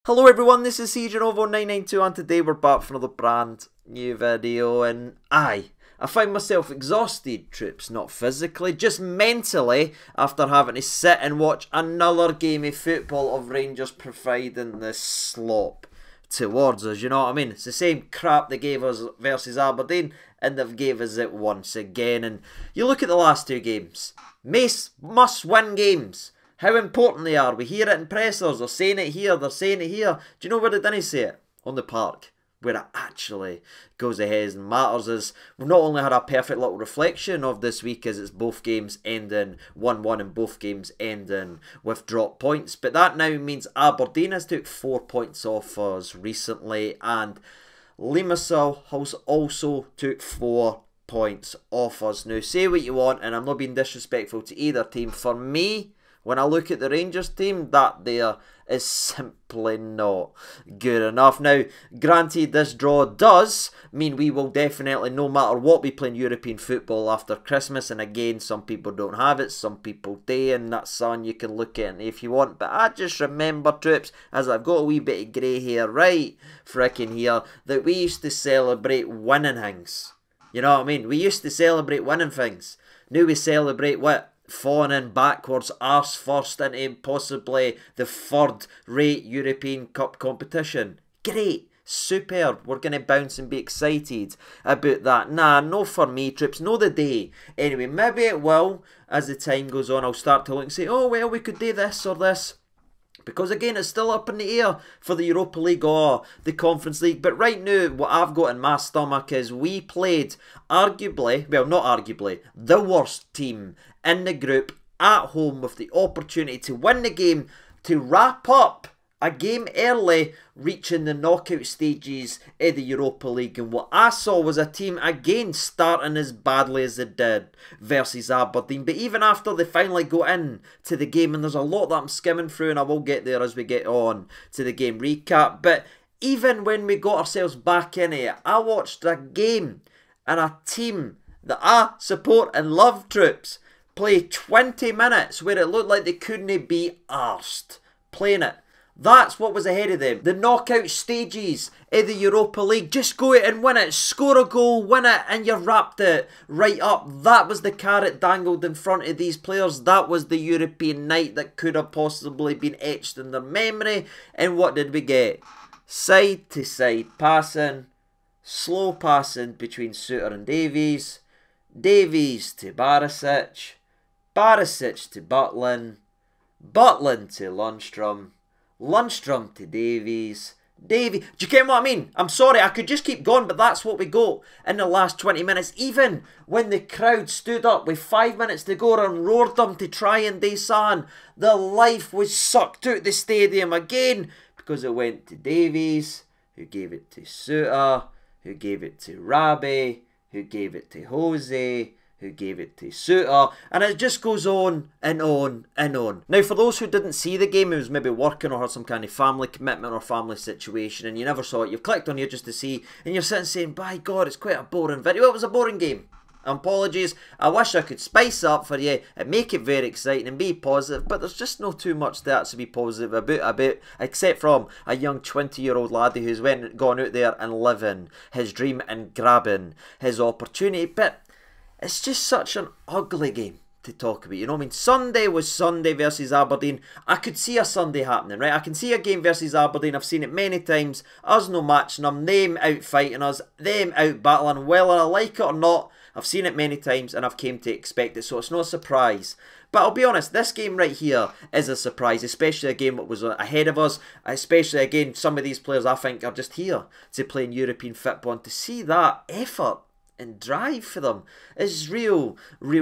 Hello everyone, this is CJNovo992 and today we're back for another brand new video and I find myself exhausted, troops, not physically, just mentally after having to sit and watch another game of football of Rangers providing the slop towards us, you know what I mean? It's the same crap they gave us versus Aberdeen and they've gave us it once again. And you look at the last two games, must-win games. How important they are. We hear it in pressers. They're saying it here. They're saying it here. Do you know where they didn't say it? On the park. Where it actually goes ahead and matters is we've not only had a perfect little reflection of this week as it's both games ending 1-1 and both games ending with drop points, but that now means Aberdeen has took 4 points off us recently and Limassol has also took 4 points off us. Now say what you want and I'm not being disrespectful to either team. For me, when I look at the Rangers team, that there is simply not good enough. Now, granted, this draw does mean we will definitely, no matter what, be playing European football after Christmas. And again, some people don't have it, some people do, and that's something you can look at if you want. But I just remember, troops, as I've got a wee bit of grey hair right frickin' here, that we used to celebrate winning things. You know what I mean? We used to celebrate winning things. Now we celebrate what? Falling backwards, arse first into possibly the third-rate European Cup competition. Great, superb, we're going to bounce and be excited about that. Nah, no for me, troops, no the day. Anyway, maybe it will, as the time goes on, I'll start to look and say, oh well, we could do this or this. Because again, it's still up in the air for the Europa League or the Conference League. But right now, what I've got in my stomach is we played arguably, well not arguably, the worst team in the group at home with the opportunity to win the game, to wrap up a game early, reaching the knockout stages of the Europa League. And what I saw was a team again starting as badly as they did versus Aberdeen. But even after they finally got in to the game, and there's a lot that I'm skimming through and I will get there as we get on to the game recap. But even when we got ourselves back in it, I watched a game and a team that I support and love, troops, play 20 minutes where it looked like they couldn't be arsed playing it. That's what was ahead of them. The knockout stages of the Europa League. Just go out and win it. Score a goal, win it, and you wrapped it right up. That was the carrot dangled in front of these players. That was the European night that could have possibly been etched in their memory. And what did we get? Side to side passing. Slow passing between Suter and Davies. Davies to Barisic. Barisic to Butlin. Butlin to Lundstrom. Lundstrom to Davies. Do you get what I mean? I'm sorry, I could just keep going, but that's what we got in the last 20 minutes. Even when the crowd stood up with 5 minutes to go and roared them to try and do something, the life was sucked out the stadium again because it went to Davies, who gave it to Suter, who gave it to Rabi, who gave it to Jose, who gave it to Suter, and it just goes on and on and on. Now, for those who didn't see the game, who was maybe working or had some kind of family commitment or family situation, and you never saw it, you've clicked on here just to see, and you're sitting saying, by God, it's quite a boring video. Well, it was a boring game. Apologies, I wish I could spice up for you and make it very exciting and be positive, but there's just not too much there to be positive about, except from a young 20-year-old laddie who's gone out there and living his dream and grabbing his opportunity. But it's just such an ugly game to talk about, you know what I mean? Sunday was Sunday versus Aberdeen. I could see a Sunday happening, right? I can see a game versus Aberdeen. I've seen it many times. Us no matching them, them out fighting us, them out battling. Whether I like it or not, I've seen it many times and I've came to expect it, so it's no surprise. But I'll be honest, this game right here is a surprise, especially a game that was ahead of us, especially, again, some of these players I think are just here to play in European football, and to see that effort and drive for them is real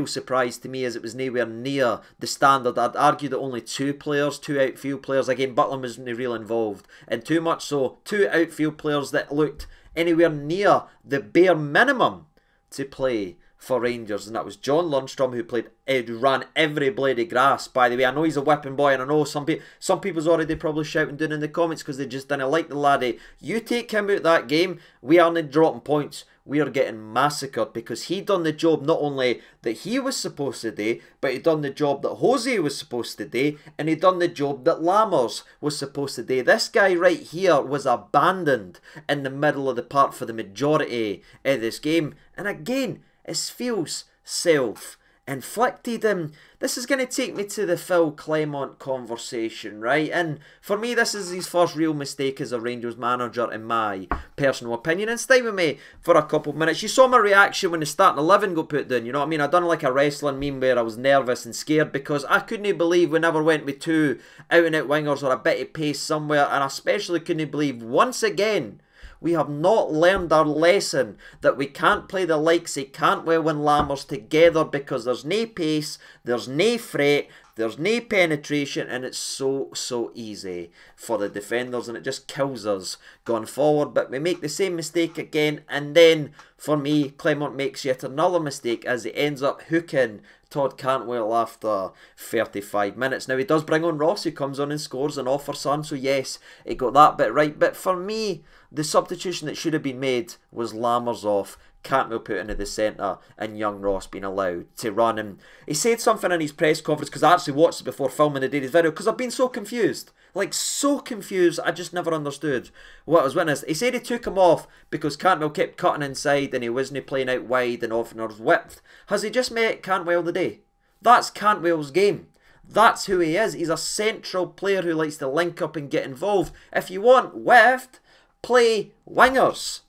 surprise to me, as it was nowhere near the standard. I'd argue that only two outfield players, again, Butland wasn't real involved, and too much so, two outfield players that looked anywhere near the bare minimum to play for Rangers, and that was John Lundstrom, who ran every blade of grass. By the way, I know he's a whipping boy, and I know some people's already probably shouting down in the comments because they just didn't like the laddie. You take him out that game, we aren't dropping points. We are getting massacred because he done the job not only that he was supposed to do, but he done the job that Jose was supposed to do, and he done the job that Lammers was supposed to do. This guy right here was abandoned in the middle of the park for the majority of this game, and again, it feels self-inflicted. And this is going to take me to the Phil Clement conversation, right? And for me, this is his first real mistake as a Rangers manager, in my personal opinion. And stay with me for a couple of minutes. You saw my reaction when the starting 11 got put down, you know what I mean? I done like a wrestling meme where I was nervous and scared because I couldn't believe we never went with two out-and-out wingers or a bit of pace somewhere, and I especially couldn't believe once again we have not learned our lesson that we can't play the likes of Cantwell and Lammers together because there's no pace, there's no threat, there's no penetration, and it's so easy for the defenders, and it just kills us going forward. But we make the same mistake again, and then for me, Clement makes yet another mistake as he ends up hooking Todd Cantwell after 35 minutes. Now, he does bring on Ross, who comes on and scores and offers son, so yes, he got that bit right. But for me, the substitution that should have been made was Lammers off, Cantwell put into the centre, and young Ross being allowed to run. And he said something in his press conference, because I actually watched it before filming the day's video, because I've been so confused. Like, so confused, I just never understood what I was witnessing. He said he took him off because Cantwell kept cutting inside and he wasn't playing out wide and offering his width. Has he just met Cantwell today? That's Cantwell's game. That's who he is. He's a central player who likes to link up and get involved. If you want width, play wingers.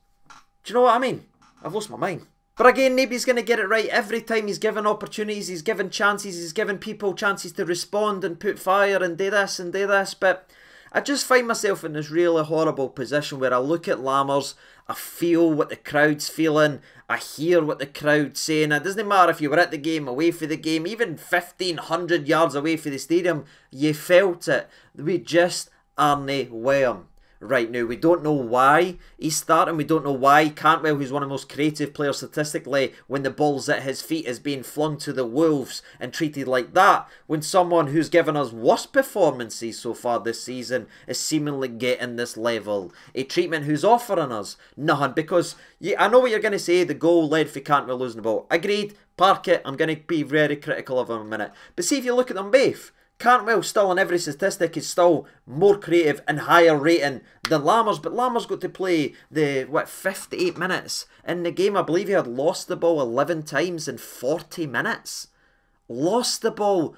Do you know what I mean? I've lost my mind. But again, nobody's going to get it right. Every time he's given opportunities, he's given chances, he's given people chances to respond and put fire and do this and do this. But I just find myself in this really horrible position where I look at Lammers, I feel what the crowd's feeling, I hear what the crowd's saying. It doesn't matter if you were at the game, away for the game, even 1,500 yards away from the stadium, you felt it. We just aren't well right now. We don't know why he's starting. We don't know why Cantwell, who's one of the most creative players statistically, when the ball's at his feet, is being flung to the wolves and treated like that, when someone who's given us worst performances so far this season is seemingly getting this level of treatment, who's offering us nothing. Because I know what you're going to say, the goal led for Cantwell losing the ball. Agreed, park it, I'm going to be very critical of him in a minute. But see, if you look at them both, Cantwell still on every statistic is still more creative and higher rating than Lammers, but Lammers got to play the 58 minutes in the game. I believe he had lost the ball 11 times in 40 minutes. Lost the ball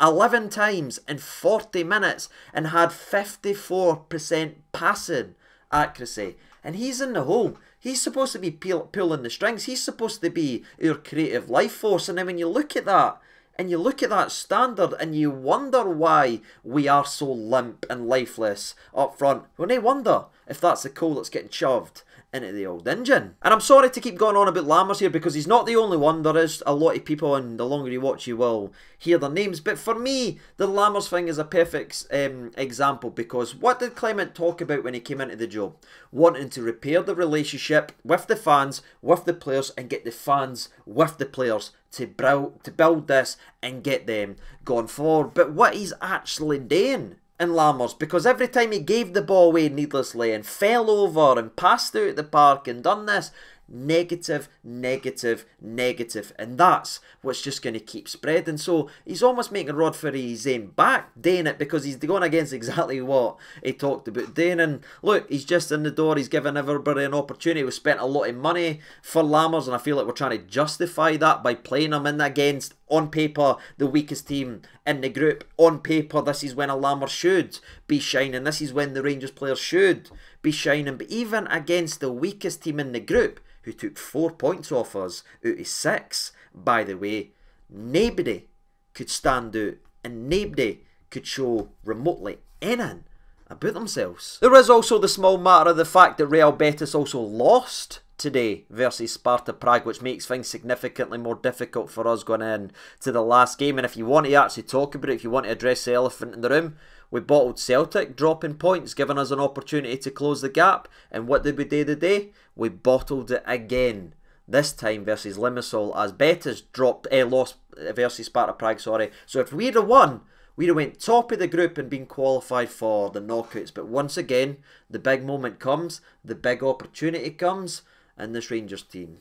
11 times in 40 minutes and had 54% passing accuracy. And he's in the hole. He's supposed to be pulling the strings. He's supposed to be our creative life force. And then when you look at that, and you look at that standard and you wonder why we are so limp and lifeless up front. Well, no wonder if that's the coal that's getting shoved into the old engine. And I'm sorry to keep going on about Lammers here because he's not the only one. There is a lot of people, and the longer you watch you will hear their names. But for me, the Lammers thing is a perfect example, because what did Clement talk about when he came into the job? Wanting to repair the relationship with the fans, with the players, and get the fans with the players to build this and get them going forward. But what he's actually doing in Lammers, because every time he gave the ball away needlessly and fell over and passed out the park and done this, negative, negative, negative, and that's what's just going to keep spreading. So he's almost making a rod for his back doing it, because he's going against exactly what he talked about doing. And look, he's just in the door, he's given everybody an opportunity. We spent a lot of money for Lammers, and I feel like we're trying to justify that by playing him in against, on paper, the weakest team in the group. On paper, this is when a Lammers should be shining, this is when the Rangers players should be shining. But even against the weakest team in the group, who took 4 points off us out of 6, by the way, nobody could stand out and nobody could show remotely anything about themselves. There is also the small matter of the fact that Real Betis also lost today versus Sparta Prague, which makes things significantly more difficult for us going in to the last game. And if you want to actually talk about it, if you want to address the elephant in the room, we bottled Celtic, dropping points, giving us an opportunity to close the gap. And what did we do today? We bottled it again. this time versus Limassol, as Betis lost versus Sparta Prague, sorry. So if we'd have won, we'd have went top of the group and been qualified for the knockouts. But once again, the big moment comes, the big opportunity comes, and this Rangers team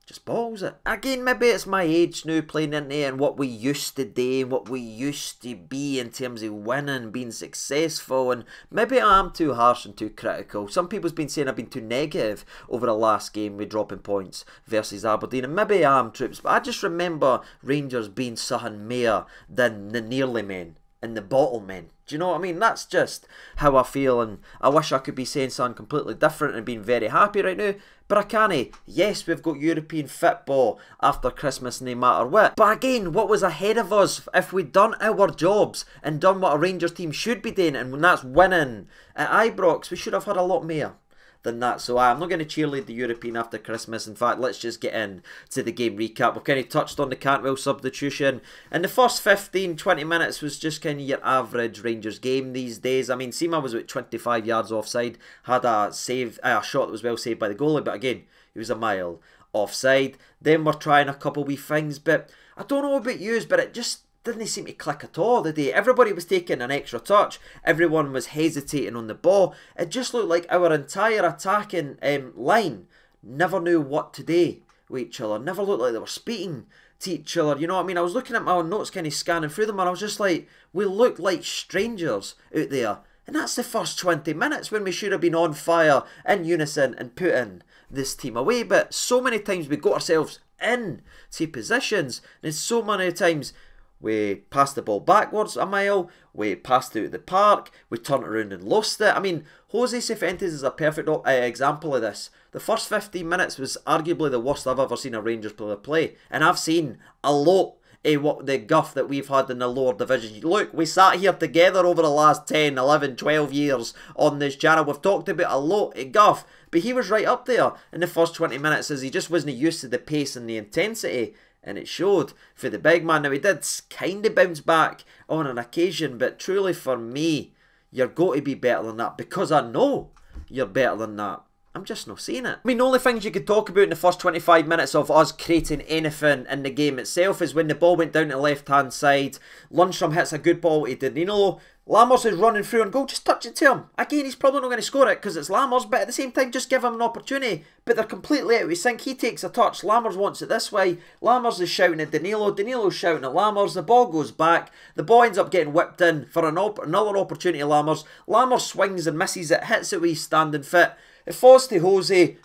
just balls it. Again, maybe it's my age now playing into it and what we used to do and what we used to be in terms of winning, being successful, and maybe I am too harsh and too critical. Some people's been saying I've been too negative over the last game with dropping points versus Aberdeen, and maybe I am, troops, but I just remember Rangers being something more than the nearly men and the bottle men. Do you know what I mean? That's just how I feel, and I wish I could be saying something completely different and being very happy right now, but I can't. Yes, we've got European football after Christmas no matter what, but again, what was ahead of us if we'd done our jobs and done what a Rangers team should be doing, and when that's winning at Ibrox, we should have had a lot more than that. So I'm not going to cheerlead the European after Christmas. In fact, let's just get in to the game recap. We've kind of touched on the Cantwell substitution, and the first 15-20 minutes was just kind of your average Rangers game these days. I mean, Sima was about 25 yards offside, had a shot that was well saved by the goalie, but again, he was a mile offside. Then we're trying a couple wee things, but I don't know about yous, but it just didn't seem to click at all today. Everybody was taking an extra touch. Everyone was hesitating on the ball. It just looked like our entire attacking line never knew what to do with each other. Never looked like they were speaking to each other. You know what I mean? I was looking at my own notes, kind of scanning through them, and I was just like, we look like strangers out there. And that's the first 20 minutes when we should have been on fire in unison and putting this team away. But so many times we got ourselves into positions, and so many times we passed the ball backwards a mile, we passed out the park, we turned around and lost it. I mean, Jose Cifuentes is a perfect example of this. The first 15 minutes was arguably the worst I've ever seen a Rangers player play. And I've seen a lot of the guff that we've had in the lower division. Look, we sat here together over the last 10, 11, 12 years on this channel. We've talked about a lot of guff, but he was right up there in the first 20 minutes as he just wasn't used to the pace and the intensity. And it showed for the big man. Now, he did kind of bounce back on an occasion, but truly for me, you're going to be better than that, because I know you're better than that. I'm just not seeing it. I mean, the only things you could talk about in the first 25 minutes of us creating anything in the game itself is when the ball went down to the left-hand side. Lundstrom hits a good ball to Danilo. Lammers is running through and goal, just touch it to him. Again, he's probably not going to score it because it's Lammers, but at the same time, just give him an opportunity. But they're completely out of sync. He takes a touch, Lammers wants it this way. Lammers is shouting at Danilo, Danilo's shouting at Lammers. The ball goes back. The ball ends up getting whipped in for another opportunity, Lammers. Lammers swings and misses it, hits it with his standing foot. It falls to Jose,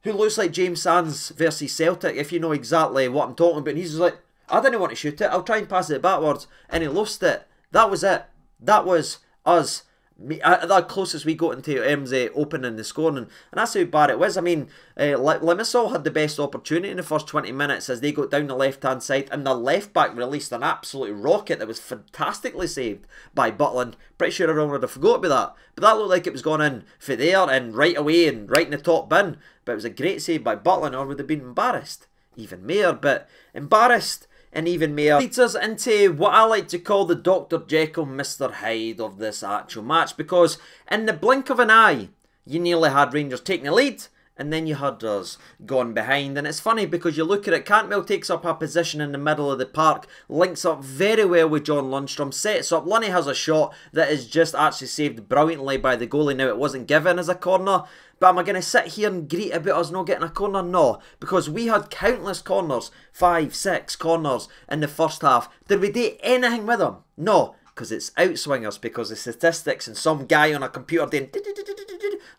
who looks like James Sands versus Celtic, if you know exactly what I'm talking about. And he's just like, I didn't want to shoot it, I'll try and pass it backwards. And he lost it. That was it. That was us. The closest we got into M's opening the scoring, and that's how bad it was. I mean, Limassol had the best opportunity in the first 20 minutes as they got down the left-hand side, and the left-back released an absolute rocket that was fantastically saved by Butland. Pretty sure everyone would have forgot about that, but that looked like it was going in for there and right away and right in the top bin. But it was a great save by Butland, or would have been embarrassed even more. But embarrassed and even more leads us into what I like to call the Dr. Jekyll, Mr. Hyde of this actual match, because in the blink of an eye, you nearly had Rangers taking the lead, and then you had us gone behind. And it's funny because you look at it, Cantwell takes up a position in the middle of the park, links up very well with John Lundstrom, sets up, Lunny has a shot that is just actually saved brilliantly by the goalie. Now, it wasn't given as a corner, but am I going to sit here and greet about us not getting a corner? No, because we had countless corners, 5, 6 corners in the first half. Did we do anything with them? No, because it's outswingers, because of statistics and some guy on a computer doing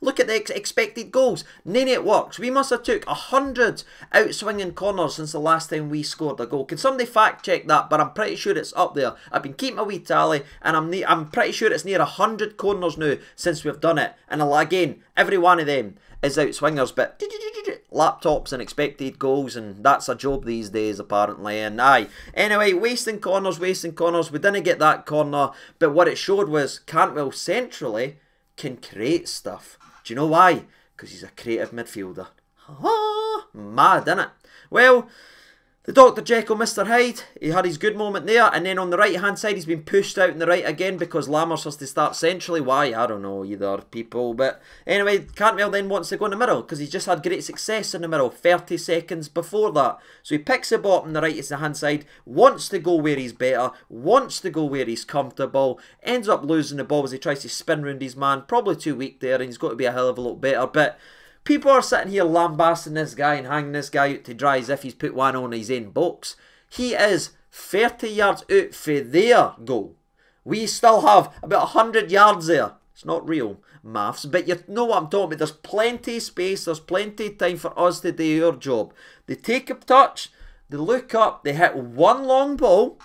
look at the expected goals. None of it works. We must have took 100 outswinging corners since the last time we scored a goal. Can somebody fact check that? But I'm pretty sure it's up there. I've been keeping a wee tally, and I'm pretty sure it's near 100 corners now since we've done it. And again, every one of them is outswingers, but laptops and expected goals, and that's a job these days apparently. And aye, anyway, wasting corners. We didn't get that corner, but what it showed was Cantwell centrally can create stuff. Do you know why? Because he's a creative midfielder. Mad, innit? Well, The Dr. Jekyll, Mr. Hyde, he had his good moment there, and then on the right-hand side he's been pushed out in the right again because Lammers has to start centrally. Why? I don't know either, people. But anyway, Cantwell then wants to go in the middle because he's just had great success in the middle 30 seconds before that. So he picks the ball on the right-hand side, wants to go where he's better, wants to go where he's comfortable, ends up losing the ball as he tries to spin round his man. Probably too weak there, and he's got to be a hell of a lot better. But people are sitting here lambasting this guy and hanging this guy out to dry as if he's put one on his own box. He is 30 yards out for their goal. We still have about 100 yards there. It's not real maths, but you know what I'm talking about. There's plenty of space, there's plenty of time for us to do our job. They take a touch, they look up, they hit one long ball.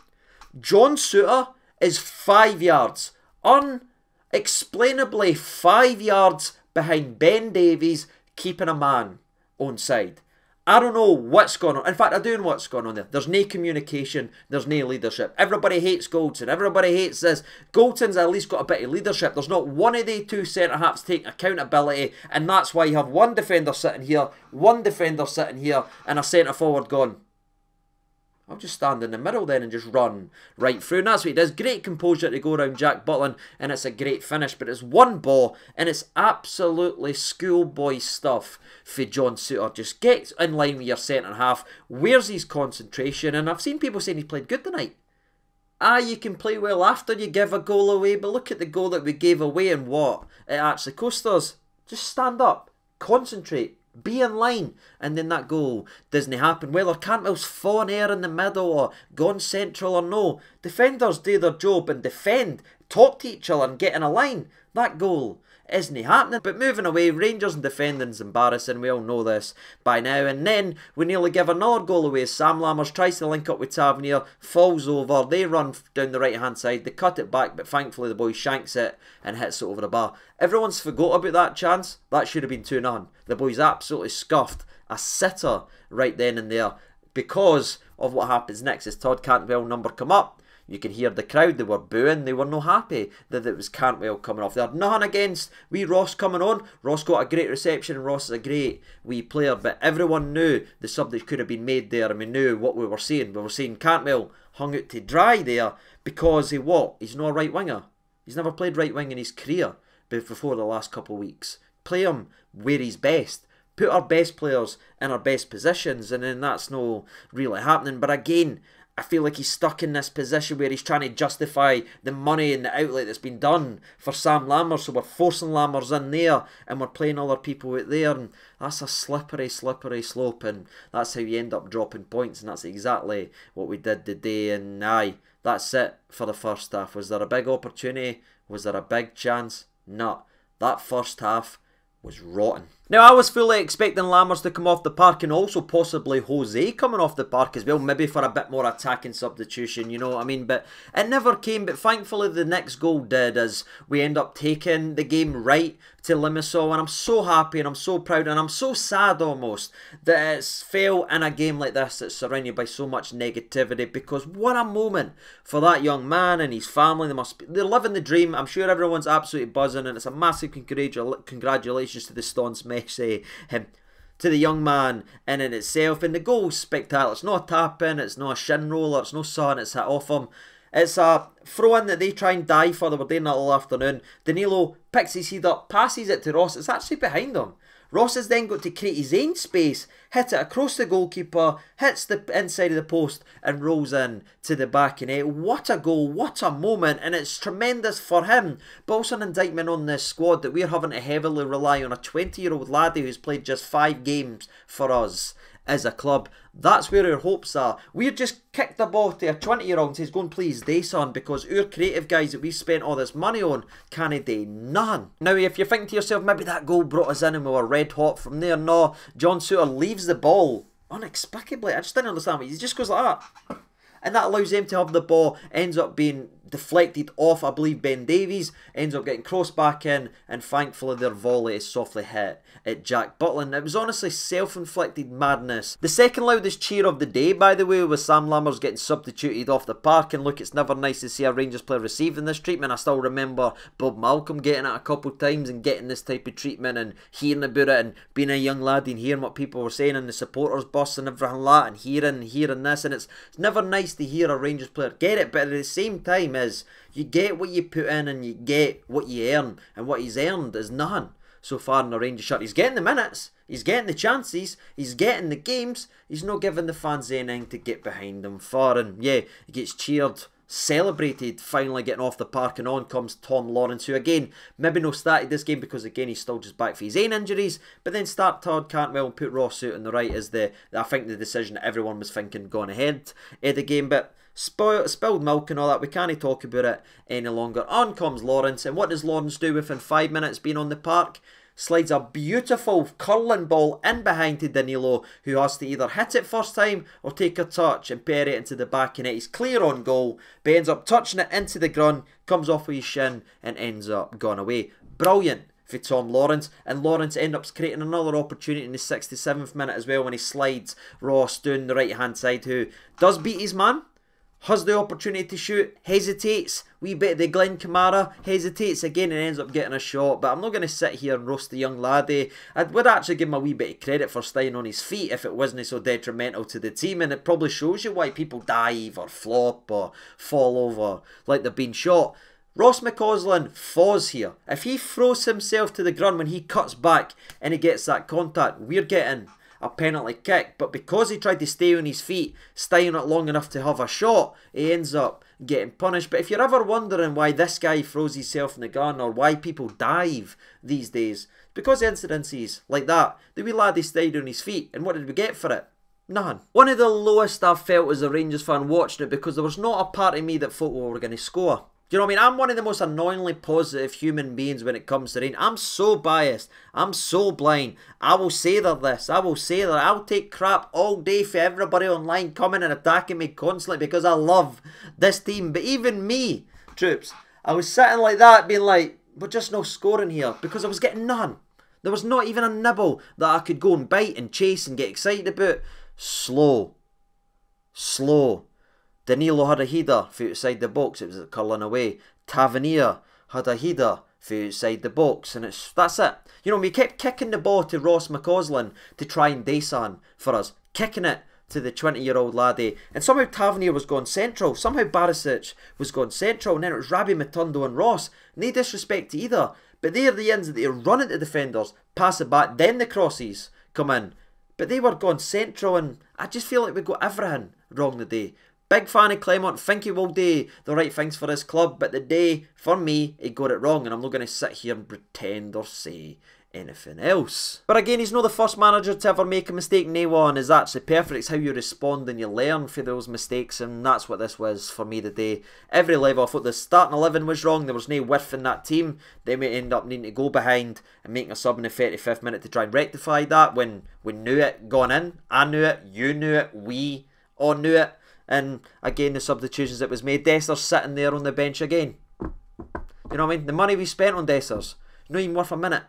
John Souttar is 5 yards. Unexplainably 5 yards behind Ben Davies, keeping a man on side. I don't know what's going on. In fact, I do know what's going on there. There's no communication. There's no leadership. Everybody hates Goldson. Everybody hates this. Goldson's at least got a bit of leadership. There's not one of the two centre-halves taking accountability, and that's why you have one defender sitting here, one defender sitting here, and a centre-forward gone, I'll just stand in the middle then and just run right through. And that's what he does. Great composure to go around Jack Butland, and it's a great finish. But it's one ball, and it's absolutely schoolboy stuff for John Souttar. Just get in line with your centre-half. Where's his concentration? And I've seen people saying he played good tonight. You can play well after you give a goal away, but look at the goal that we gave away and what it actually cost us. Just stand up, concentrate, be in line, and then that goal doesn't happen. Whether Cantwell's fallen air in the middle or gone central or no, defenders do their job and defend, talk to each other and get in a line. That goal isn't happening. But moving away, Rangers and defending is embarrassing. We all know this by now. And then we nearly give another goal away. Sam Lammers tries to link up with Tavernier, falls over. They run down the right hand side. They cut it back, but thankfully the boy shanks it and hits it over the bar. Everyone's forgot about that chance. That should have been 2-0. The boy's absolutely scuffed a sitter right then and there because of what happens next. As Todd Cantwell number come up, you can hear the crowd, they were booing, they were not happy that it was Cantwell coming off. They had nothing against wee Ross coming on. Ross got a great reception and Ross is a great wee player, but everyone knew the subject could have been made there, and we knew what we were saying. We were saying Cantwell hung out to dry there because he's not a right winger. He's never played right wing in his career before the last couple of weeks. Play him where he's best. Put our best players in our best positions, and then that's no really happening. But again, I feel like he's stuck in this position where he's trying to justify the money and the outlay that's been done for Sam Lammers. So we're forcing Lammers in there and we're playing other people out there. And that's a slippery, slippery slope. And that's how you end up dropping points. And that's exactly what we did today. And aye, that's it for the first half. Was there a big opportunity? Was there a big chance? No. That first half was rotten. Now, I was fully expecting Lammers to come off the park and also possibly Jose coming off the park as well, maybe for a bit more attacking substitution, you know what I mean? But it never came, but thankfully the next goal did, as we end up taking the game right to Limassol, and I'm so happy and I'm so proud and I'm so sad almost that it's fell in a game like this that's surrounded by so much negativity, because what a moment for that young man and his family. They're living the dream. I'm sure everyone's absolutely buzzing, and it's a massive congratulations to the staunch Messi, him, to the young man in and itself. And the goal's spectacular. It's not a tap-in, it's not a shin roller, it's no sun, it's hit off him. It's a throw-in that they try and dive for. They were doing that all afternoon. Danilo picks his head up, passes it to Ross. It's actually behind him. Ross has then got to create his own space, hit it across the goalkeeper, hits the inside of the post and rolls in to the back of net. What a goal, what a moment, and it's tremendous for him, but also an indictment on this squad that we're having to heavily rely on a 20-year-old laddie who's played just 5 games for us as a club. That's where our hopes are. We've just kicked the ball to a 20-year-old and says, go and play his day, son, because our creative guys that we've spent all this money on can't do none. Now, if you're thinking to yourself, maybe that goal brought us in and we were red hot from there, no. John Souttar leaves the ball unexplicably. I just didn't understand. He just goes like that. And that allows them to have the ball, ends up being deflected off, I believe, Ben Davies, ends up getting crossed back in, and thankfully their volley is softly hit at Jack Butland. It was honestly self-inflicted madness. The second loudest cheer of the day, by the way, was Sam Lammers getting substituted off the park, and look, it's never nice to see a Rangers player receiving this treatment. I still remember Bob Malcolm getting it a couple of times and getting this type of treatment and hearing about it and being a young lad and hearing what people were saying in the supporters bus and everything like that, and hearing this, and it's never nice to hear a Rangers player get it, but at the same time is you get what you put in and you get what you earn, and what he's earned is nothing so far in the Rangers shirt. He's getting the minutes, he's getting the chances, he's getting the games, he's not giving the fans anything to get behind him for, and yeah, he gets cheered, celebrated, finally getting off the park, and on comes Tom Lawrence, who again, maybe no started this game because again he's still just back for his own injuries, but then start Todd Cantwell and put Ross out on the right is I think the decision that everyone was thinking going ahead of the game, but spilled milk and all that, we can't talk about it any longer. On comes Lawrence, and what does Lawrence do within 5 minutes being on the park? Slides a beautiful curling ball in behind to Danilo, who has to either hit it first time or take a touch and bury it into the back of net. He's clear on goal, but ends up touching it into the ground, comes off with his shin and ends up gone away. Brilliant for Tom Lawrence, and Lawrence ends up creating another opportunity in the 67th minute as well when he slides Ross down the right hand side, who does beat his man, has the opportunity to shoot, hesitates, wee bit of the Glenn Kamara, hesitates again and ends up getting a shot. But I'm not going to sit here and roast the young laddie. I would actually give him a wee bit of credit for staying on his feet if it wasn't so detrimental to the team, and it probably shows you why people dive or flop or fall over like they've been shot. Ross McCausland falls here. If he throws himself to the ground when he cuts back and he gets that contact, we're getting a penalty kick, but because he tried to stay on his feet, staying it long enough to have a shot, he ends up getting punished. But if you're ever wondering why this guy throws himself in the gun or why people dive these days, because incidences like that, the wee lad, he stayed on his feet, and what did we get for it? None. One of the lowest I've felt as a Rangers fan watching it, because there was not a part of me that thought we were going to score. Do you know what I mean? I'm one of the most annoyingly positive human beings when it comes to rain. I'm so biased. I'm so blind. I will say this. I will say that. I'll take crap all day for everybody online coming and attacking me constantly because I love this team. But even me, troops, I was sitting like that being like, we're just not scoring here because I was getting none. There was not even a nibble that I could go and bite and chase and get excited about. Slow. Danilo had a header for outside the box. It was curling away. Tavernier had a header for outside the box. And that's it. You know, we kept kicking the ball to Ross McCausland to try and Desan for us. Kicking it to the 20-year-old laddie. And somehow Tavernier was going central. Somehow Barisic was going central. And then it was Rabbi Matondo and Ross. No disrespect to either. But they're the ends that they run at the defenders, pass it back, then the crosses come in. But they were going central, and I just feel like we got everything wrong today. Big fan of Clement, think he will do the right things for his club, but the day, for me, he got it wrong, and I'm not going to sit here and pretend or say anything else. But again, he's not the first manager to ever make a mistake. No one is actually perfect. It's how you respond and you learn for those mistakes, and that's what this was for me today. Every level, I thought the starting 11 was wrong. There was no width in that team. They may end up needing to go behind and making a sub in the 35th minute to try and rectify that when we knew it going in. I knew it, you knew it, we all knew it. And again, the substitutions that was made. Desser's sitting there on the bench again. You know what I mean? The money we spent on Desser's not even worth a minute.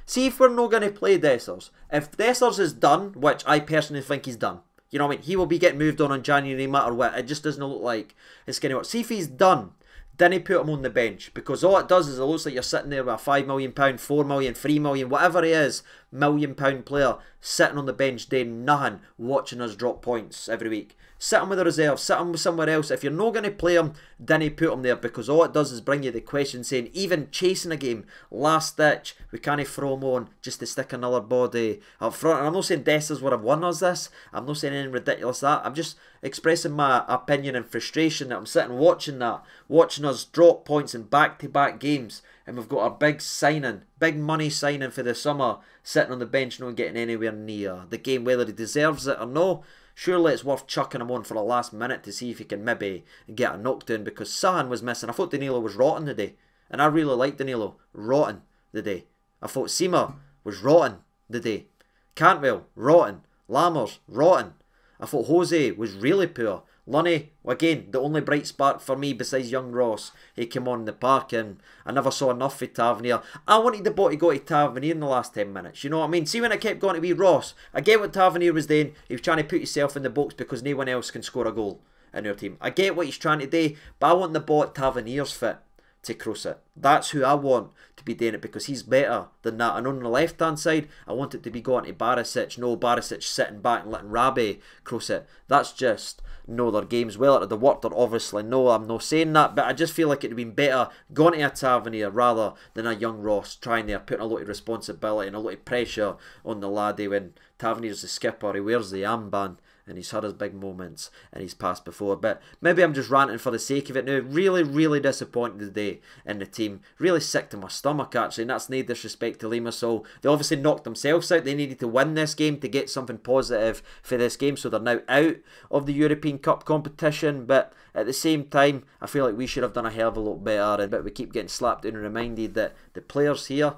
See if we're not going to play Dessers. If Dessers is done, which I personally think he's done, you know what I mean? He will be getting moved on January no matter what. It just doesn't look like it's going to work. See if he's done. Then he put him on the bench, because all it does is it looks like you're sitting there with a £5 million, £4 million, £3 million, whatever he is, £1 million player sitting on the bench doing nothing, watching us drop points every week. Sit him with the reserve, sit him with somewhere else. If you're not going to play him, then he put him there, because all it does is bring you the question saying, even chasing a game, last ditch, we can't throw him on just to stick another body up front. And I'm not saying Dessers would have won us this. I'm not saying anything ridiculous like that. I'm just expressing my opinion and frustration that I'm sitting watching that, watching us drop points in back-to-back games, and we've got our big signing, big money signing for the summer, sitting on the bench not getting anywhere near the game, whether he deserves it or no. Surely it's worth chucking him on for the last minute to see if he can maybe get a knockdown, because Sahan was missing. I thought Danilo was rotten today, and I really liked Danilo. Rotten today. I thought Seema was rotten today. Cantwell, rotten. Lammers, rotten. I thought Jose was really poor. Lunny, again, the only bright spark for me besides young Ross. He came on in the park and I never saw enough for Tavernier. I wanted the ball to go to Tavernier in the last 10 minutes. You know what I mean? See when it kept going to be Ross. I get what Tavernier was doing. He was trying to put himself in the box because no one else can score a goal in your team. I get what he's trying to do, but I want the ball at Tavernier's foot to cross it. That's who I want to be doing it because he's better than that. And on the left hand side, I want it to be going to Barisic. No, Barisic sitting back and letting Rabi cross it. That's just no, their game's well at the worked or obviously no, I'm not saying that, but I just feel like it would have been better going to a Tavernier rather than a young Ross trying there, putting a lot of responsibility and a lot of pressure on the laddie when Tavernier's the skipper, he wears the armband and he's had his big moments and he's passed before. But maybe I'm just ranting for the sake of it now. Really, really disappointed today in the team. Really sick to my stomach actually, and that's no disrespect to Limassol. They obviously knocked themselves out. They needed to win this game to get something positive for this game, so they're now out of the European Cup competition. But at the same time, I feel like we should have done a hell of a lot better, but we keep getting slapped down and reminded that the players here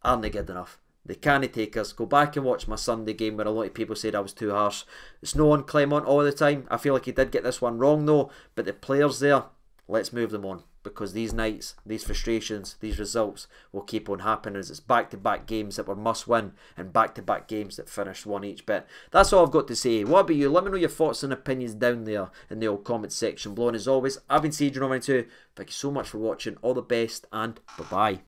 aren't good enough. They can't take us. Go back and watch my Sunday game where a lot of people said I was too harsh. It's no on Clement all the time. I feel like he did get this one wrong though. But the players there, let's move them on. Because these nights, these frustrations, these results will keep on happening as it's back-to-back games that were must-win and back-to-back games that finished one each. But that's all I've got to say. What about you? Let me know your thoughts and opinions down there in the old comment section below. And as always, I've been CJ92. Thank you so much for watching. All the best and bye-bye.